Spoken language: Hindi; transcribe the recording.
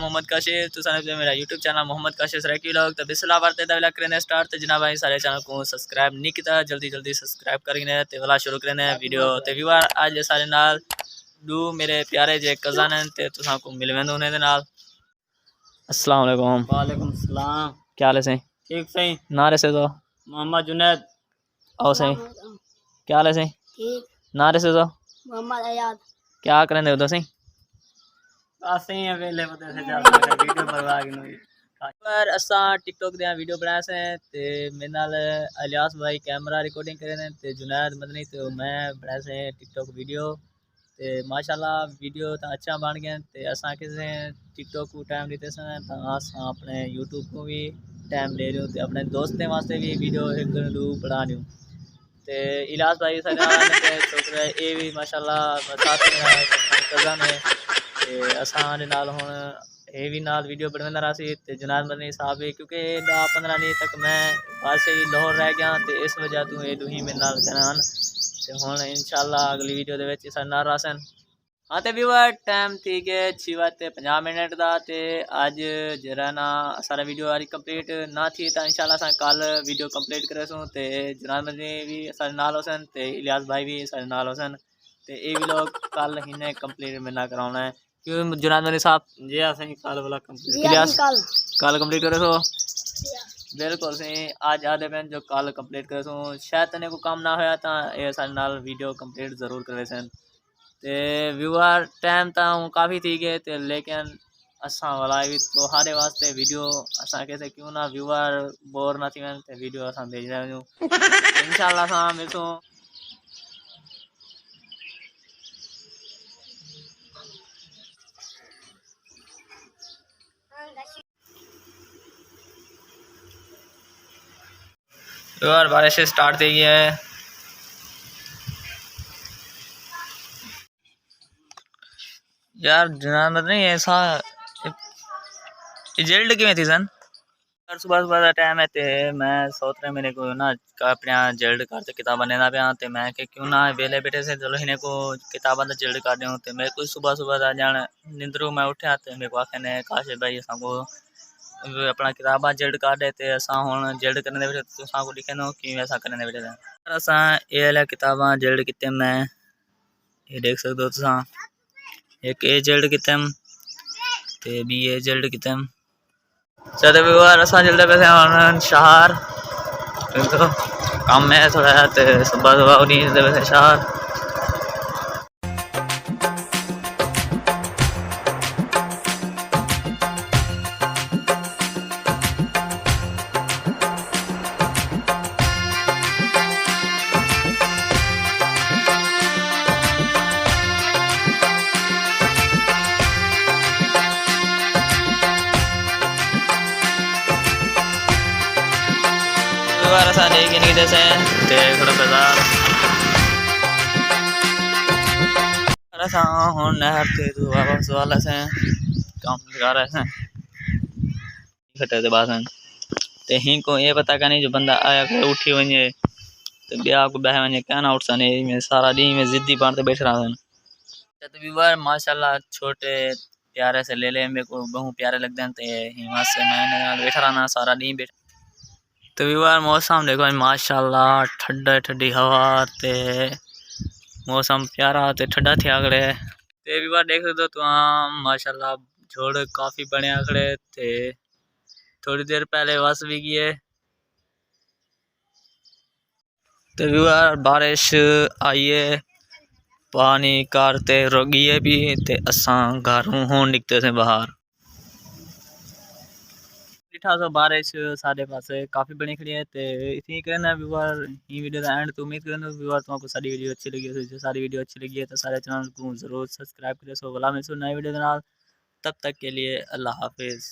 मोहम्मद काशिफ तो सारे मेरा यूट्यूब चैनल मोहम्मद काशिफ रखी लोग तो बिस्मिल्लाह करते दा करें स्टार्ट तो जनाब भाई सारे चैनल को सब्सक्राइब नहीं किया जल्दी जल्दी सब्सक्राइब करेंगे तो वाला शुरू करें वीडियो तो व्यूअर आज सारे नाल दो मेरे प्यारे जे कज़न हैं ते तुसां को मिलवेंदो उन्हें दे नाल। अस्सलाम वालेकुम। वालेकुम सलाम। क्या हाल है सही? ठीक सही। नारे से तो मोहम्मद जुनैद। आओ सही। क्या हाल है सही? ठीक। नारे से तो मोहम्मद अयाद। क्या करें दे सही? ऐसे ही वेले पता से चलता है वीडियो बनवा के नहीं पर असा टिकटॉक दे वीडियो बनाया से ते मेरे नाल इलियास भाई कैमरा रिकॉर्डिंग करे ने ते जुनैद मदनी तो मैं बनाया से टिकटॉक वीडियो ते माशाल्लाह वीडियो तो अच्छा बन गया ते असा किसे टिकटॉक को टाइम देते से तो असा अपने यूट्यूब को भी टाइम ले रहे हो ते अपने दोस्तों वास्ते भी वीडियो एक दो बना रही हूँ ते इलियास भाई सदा ते छोकरा ये भी माशाल्लाह साथ में कज़न है ते असा दे नाल हुण ये भी नाल वीडियो बनवांदा रहा सी ते जुनैद मदनी साहब भी क्योंकि 10-15 दिन तक मैं वासे ही लाहौर रह गया तो इस वजह तो ये दुही मेरे नाल करन ते हुण इंशाल्लाह अगली वीडियो दे विच साडे नाल रहसन। हाँ तो व्यूअर टाइम थी गए 6:50 का तो अज जरा ना सारा वीडियो आज कंप्लीट ना थी तो इंशाल्लाह अस कल वीडियो कंप्लीट करे सूँ तो जुनैद मदनी भी सारे नाल होसन तो इलियास भाई भी सारे नाल होसन तो ये भी लोग कल इन्हें कंप्लीट मेरे नाल कराना है क्यों जुनैद मदनी साहब जी सही कल वाला कंप्लीट इलियास कल कंप्लीट करे सो बिल्कुल सही आज आधे पेन जो कल कंप्लीट करे सो शायद तने को काम ना होया तो ये सारे नाल वीडियो कंप्लीट जरूर करे सन ते व्यूअर टाइम तो काफ़ी थी गए तो लेकिन असा वाला भी तो हारे वास्ते वीडियो असा कैसे क्यों ना व्यूअर बोर ना थी तो वीडियो असा भेज रहे हूँ इंशाल्लाह असा मिलूँ। व्यूअर बारिश स्टार्ट थी गई है यार जुनैद मदनी ऐसा रिजल्ट किमें थी सन सुबह सुबह का टाइम है तो मैं सोच रहा मेरे को ना अपने जल्द कर किताबा लेना पाया तो मैं कि क्यों ना वेले बैठे से चलो इन्हें को किताबा का जल्द कर दूँ तो मेरे को सुबह सुबह का जान निंदरू मैं उठा तो मेरे को आखे काश भाई असा अपना किताबा जल्द कर दे तो असा हूँ जल्द करने बैठे तुसा को लिखे नो कि ऐसा करने बैठे असा ये किताबा जल्द किते मैं ये देख सकते हो तुसा एक ए जल्द किते ते बी ए जल्द किते चलो व्यूअर असा चलते पे शहर तो काम है थोड़ा तो सुबह सुबह उन्हीं चलते पे शहर असा लेके निकले से थोड़ा बाजार असा हूँ नहर से तो वापस वाला से काम लगा रहे हैं खटे बाद ते ही को ये पता का नहीं जो बंदा आया को उठी वने तो ब्याह को बह वने क्या ना उठसा नहीं मैं सारा दिन में जिद्दी पार ते बैठ रहा था तो व्यूअर माशाल्लाह छोटे प्यारे से ले ले मेरे को बहुत प्यारे लगते हैं तो हिम्मत से मैंने बैठ रहा ना सारा दिन बैठ तो व्यूअर मौसम देखो माशाल्लाह ठंडा ठंडी हवा ते मौसम प्यारा ते ठंडा थे आगड़े ते व्यूअर देख सकते हो तो माशाल्लाह जोड़ काफ़ी बने आगड़े थे थोड़ी देर पहले बस भी गए तो व्यूअर बारिश आई है पानी कारते रोगिए भी ते असा घरों हों निकते थे बाहर तो बारिश सारे पास काफ़ी बनी खड़ी है तो इतनी करना व्यूअर ये वीडियो का एंड तो उम्मीद करना व्यूअर तुमको सारी वीडियो अच्छी लगी है जो सारी वीडियो अच्छी लगी है तो सारे चैनल को जरूर सब्सक्राइब करें सो वाला में सो नई वीडियो के नाल तब तक के लिए अल्लाह हाफिज़।